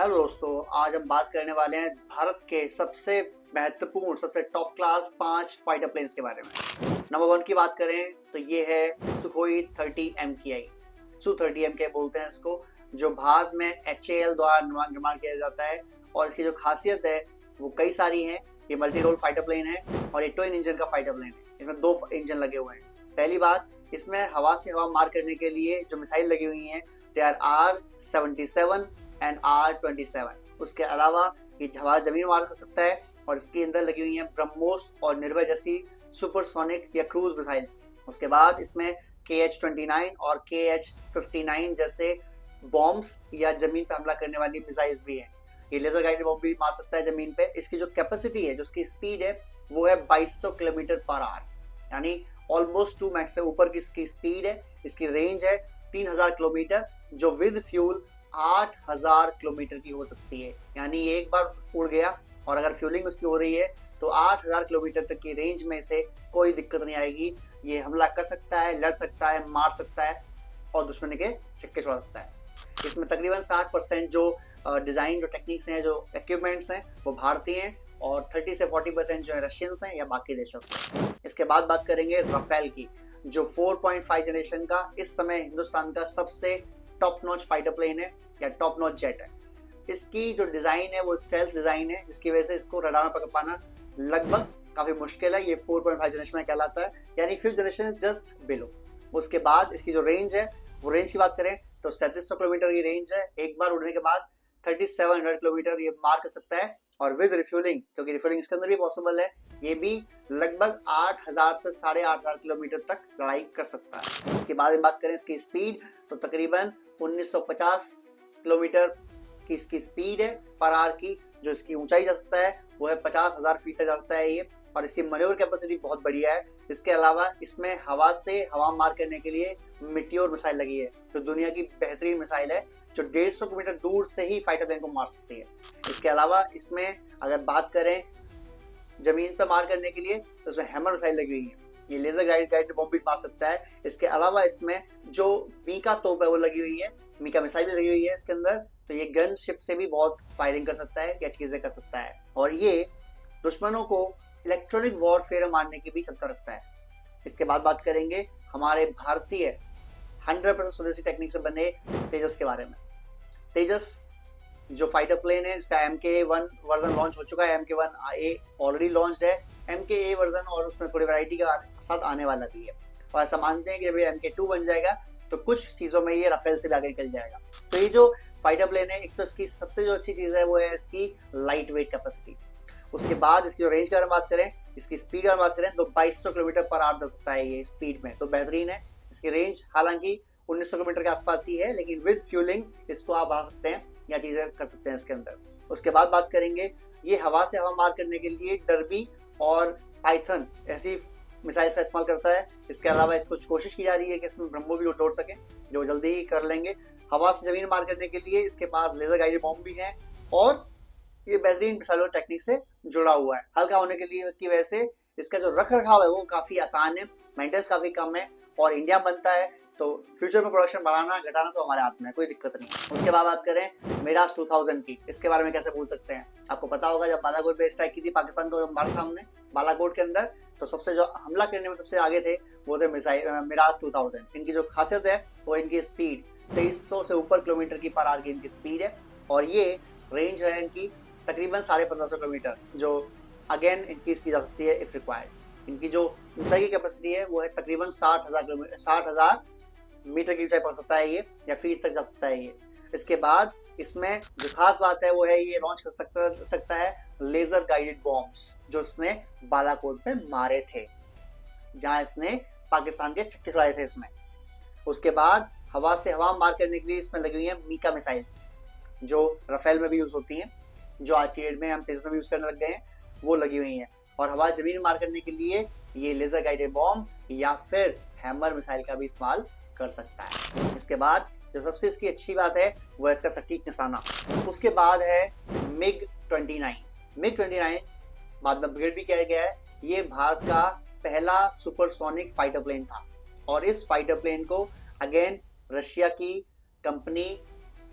Hello दोस्तों, आज हम बात करने वाले हैं भारत के सबसे महत्वपूर्ण, सबसे टॉप क्लास 5 फाइटर प्लेन्स के बारे में। नंबर 1 की बात करें तो ये है सुखोई 30 MKI। सु 30 MKI बोलते हैं इसको, जो भारत में HAL द्वारा निर्माण किया जाता है। और इसकी जो खासियत है वो कई सारी हैं। ये मल्टी रोल फाइटर प्लेन है और ये ट्विन इंजन का फाइटर प्लेन है। इसमें 2 इंजन लगे हुए हैं। पहली बात, इसमें हवा से हवा मार करने के लिए जो मिसाइल लगी हुई हैं they are R-77 and R-27। उसके अलावा ये हवा जमीन मार कर सकता है और इसके अंदर लगी हुई है ब्रह्मोस और निर्भय जैसी सुपरसोनिक या क्रूज मिसाइल्स। उसके बाद इसमें KH-29 और KH-59 जैसे बॉम्ब्स या जमीन पर हमला करने वाली मिसाइल्स भी हैं। ये लेजर गाइडेड बॉम्ब भी मार सकता है जमीन पे। इसकी जो कैपेसिटी है, जो इसकी स्पीड है, वो है 2200 किलोमीटर पर आवर, यानी ऑलमोस्ट 2 मैक्स से ऊपर की इसकी स्पीड है। इसकी रेंज है 3000 किलोमीटर, जो विद फ्यूल 8000 किलोमीटर की हो सकती है। यानी एक बार उड़ गया और अगर फ्यूलिंग उसकी हो रही है तो 8000 किलोमीटर तक की रेंज में से कोई दिक्कत नहीं आएगी। ये हमला कर सकता है, लड़ सकता है, मार सकता है और दुश्मन के छक्के छोड़ सकता है। इसमें तकरीबन 60% जो डिज़ाइन, जो टेक्निक्स हैं, जो इक्विपमेंट्स हैं, वो भारतीय हैं और 30 से 40% जो है रशियंस हैं या बाकी देशों के। इसके बाद बात करेंगे राफेल की, जो 4.5 जनरेशन का इस समय हिंदुस्तान का सबसे टॉप नॉच फाइटर प्लेन है या टॉप नॉच जेट है। इसकी जो डिजाइन है वो स्टेल्थ डिजाइन है, जिसकी वजह से इसको रडार में पकड़ पाना लगभग काफी मुश्किल है। ये 4.5 जनरेशन में कहलाता है, यानी 5th generation is just below. उसके बाद इसकी जो रेंज है, वो रेंज की बात करें तो 3700 किलोमीटर की रेंज है। एक बार उड़ने के बाद 3700 किलोमीटर ये मार कर सकता है और विद रिफ्यूलिंग, क्योंकि रिफ्यूलिंग इसके अंदर भी पॉसिबल है, ये भी लगभग 8000 से 8500 किलोमीटर तक लड़ाई कर सकता है। इसके बाद बात करें इसकी स्पीड तो तकरीबन 1950 किलोमीटर की इसकी स्पीड है पर आवर की। जो इसकी ऊंचाई जा सकता है वो है 50,000 फीट तक जा सकता है ये, और इसकी मैन्योवर कैपेसिटी बहुत बढ़िया है। इसके अलावा इसमें हवा से हवा मार करने के लिए मिटियोर मिसाइल लगी है, जो दुनिया की बेहतरीन मिसाइल है, जो 150 किलोमीटर दूर से ही फाइटर प्लेन को मार सकती है। इसके अलावा इसमें अगर बात करें जमीन पर मार करने के लिए तो इसमें हैमर मिसाइल लगी हुई है। ये लेजर गाइडेड बॉम्ब भी मार सकता है। इसके अलावा इसमें जो मीका तोप है वो लगी हुई है, मीका मिसाइल भी लगी हुई है इसके अंदर, तो ये गन शिप से भी बहुत फायरिंग कर सकता है या चीजें कर सकता है। और ये दुश्मनों को इलेक्ट्रॉनिक वॉरफेयर मारने की भी क्षमता रखता है। इसके बाद बात करेंगे हमारे भारतीय 100% स्वदेशी टेक्निक से बने तेजस के बारे में। तेजस जो फाइटर प्लेन है, इसका MK1 वर्जन लॉन्च हो चुका है, MK1A ऑलरेडी लॉन्च्ड है। MKA वर्जन और उसमें थोड़ी वैरायटी के साथ आने वाला भी है, और ऐसा मानते हैं कि जब ये MK2 बन जाएगा तो कुछ चीज़ों में ये राफेल से भी आगे निकल जाएगा। तो ये जो फाइटर प्लेन है, एक तो इसकी सबसे जो अच्छी चीज़ है वो है इसकी लाइट वेट कैपेसिटी। उसके बाद इसकी जो रेंज की बात करें, इसकी स्पीड की बात करें तो 2200 किलोमीटर पर आवर दे सकता है ये स्पीड में, तो बेहतरीन है। इसकी रेंज हालांकि 1900 किलोमीटर के आसपास ही है, लेकिन विद फ्यूलिंग इसको आप बढ़ा सकते हैं या चीज़ें कर सकते हैं इसके अंदर। उसके बाद बात करेंगे, ये हवा से हवा मार करने के लिए डर्बी और पाइथन ऐसी मिसाइल्स का इस्तेमाल करता है। इसके अलावा इसको कोशिश की जा रही है कि इसमें ब्रह्मो भी तोड़ सके, जो जल्दी ही कर लेंगे। हवा से जमीन मार करने के लिए इसके पास लेजर गाइडेड बॉम्ब भी है और ये बेहतरीन मिसाइल टेक्निक से जुड़ा हुआ है। हल्का होने के लिए की वजह से इसका जो रख रखाव है वो काफ़ी आसान है, मेंटेनेंस काफ़ी कम है और इंडिया बनता है, तो फ्यूचर में प्रोडक्शन बढ़ाना घटाना तो हमारे हाथ में है, कोई दिक्कत नहीं। उसके बाद बात करें मिराज 2000 की, इसके बारे में कैसे भूल सकते हैं। आपको पता होगा जब बालाकोट पे स्ट्राइक की थी पाकिस्तान को, जब मारा था हमने बालाकोट के अंदर, तो सबसे जो हमला करने में सबसे आगे थे वो थे मिराज 2000। इनकी जो खासियत है वो इनकी स्पीड 2300 से ऊपर किलोमीटर की पर आवर की इनकी स्पीड है, और ये रेंज है इनकी तकरीबन 1550 किलोमीटर, जो अगेन इंक्रीज की जा सकती है इफ रिक्वायर्ड। इनकी जो ऊंचाई की कैपेसिटी है वो है तकरीबन 60,000 मीटर की ऊंचाई पड़ सकता है ये, या फीट तक जा सकता है ये। इसके बाद इसमें जो खास बात है वो है ये लॉन्च कर सकता है लेजर गाइडेड बॉम्ब्स, जो इसने बालाकोट पे मारे थे, जहां इसने पाकिस्तान के छक्के छुड़ाए थे इसमें। उसके बाद हवा से हवा मार करने के लिए इसमें लगी हुई है मीका मिसाइल्स, जो राफेल में भी यूज होती हैं, जो आज की डेट में हम तेजस में यूज करने लग गए हैं, वो लगी हुई हैं। और हवा जमीन मार करने के लिए ये लेजर गाइडेड बॉम्ब या फिर हैमर मिसाइल का भी इस्तेमाल कर सकता है। इसके बाद जो सबसे इसकी अच्छी बात है वो है इसका सटीक निशाना। उसके बाद है MiG-29 बाद में अपग्रेड भी किया गया है। ये भारत का पहला सुपरसोनिक फाइटर प्लेन था, और इस फाइटर प्लेन को अगेन रशिया की कंपनी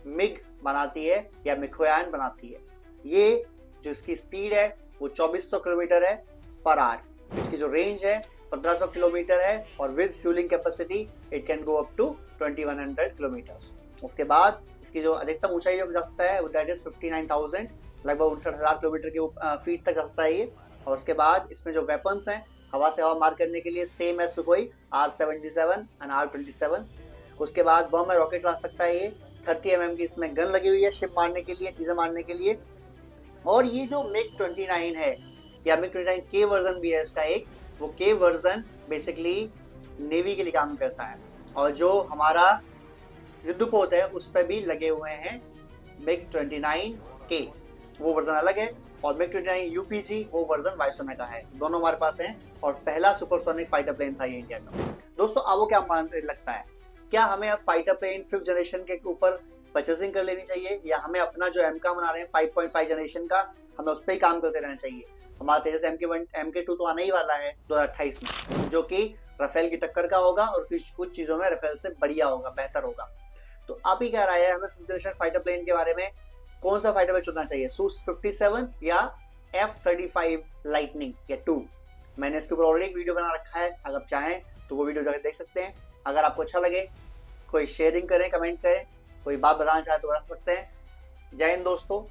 मिग बनाती है या मिखोयान बनाती है। ये जो इसकी स्पीड है वो 2400 किलोमीटर है पर आवर। इसकी जो रेंज है 1500 किलोमीटर है और with fuelling capacity it can go up to 2100 kilometres. उसके बाद इसकी जो अधिकतम ऊंचाई जा सकता है दैट इज 59,000, लगभग 59,000 किलोमीटर के फीट तक जा सकता है ये। और उसके बाद इसमें जो वेपन्स हैं हवा से हवा मार करने के लिए सेम है सुखोई R-77 एंड R-27। उसके बाद बम में रॉकेट चला सकता है ये। 30 mm की इसमें गन लगी हुई है शिप मारने के लिए, चीजें मारने के लिए। और ये जो MiG-29 है या MiG-29 के वर्जन भी है इसका एक, वो के वर्जन बेसिकली नेवी के लिए काम करता है। और जो हमारा युद्धपोत है उस पर भी लगे हुए हैं MiG-29 के, वो वर्जन अलग है। और MiG-29 UPG वो वर्जन वायुसेना का है, दोनों हमारे पास हैं। और पहला सुपरसोनिक फाइटर प्लेन था ये इंडिया का। दोस्तों आपको क्या लगता है, क्या हमें अब फाइटर प्लेन 5th जनरेशन के ऊपर परचेसिंग कर लेनी चाहिए या हमें अपना जो एमका बना रहे हैं 5.5 जनरेशन का, हमें उस पर ही काम करते रहना चाहिए? हमारा तेजस MK2 तो आने ही वाला है 2028 में, जो कि राफेल की टक्कर का होगा और कुछ चीजों में राफेल से बढ़िया होगा, बेहतर होगा। तो आप ही क्या राय है हमें 5th जनरेशन फाइटर प्लेन के बारे में? कौन सा फाइटर प्लेन चुनना चाहिए, Su-57 या F-35 लाइटनिंग या 2? मैंने इसके ऊपर ऑलरेडी एक वीडियो बना रखा है, अगर चाहें तो वो वीडियो जाकर देख सकते हैं। अगर आपको अच्छा लगे कोई शेयरिंग करें, कमेंट करें, कोई बात बताना चाहे तो बता सकते हैं। जय हिंद दोस्तों।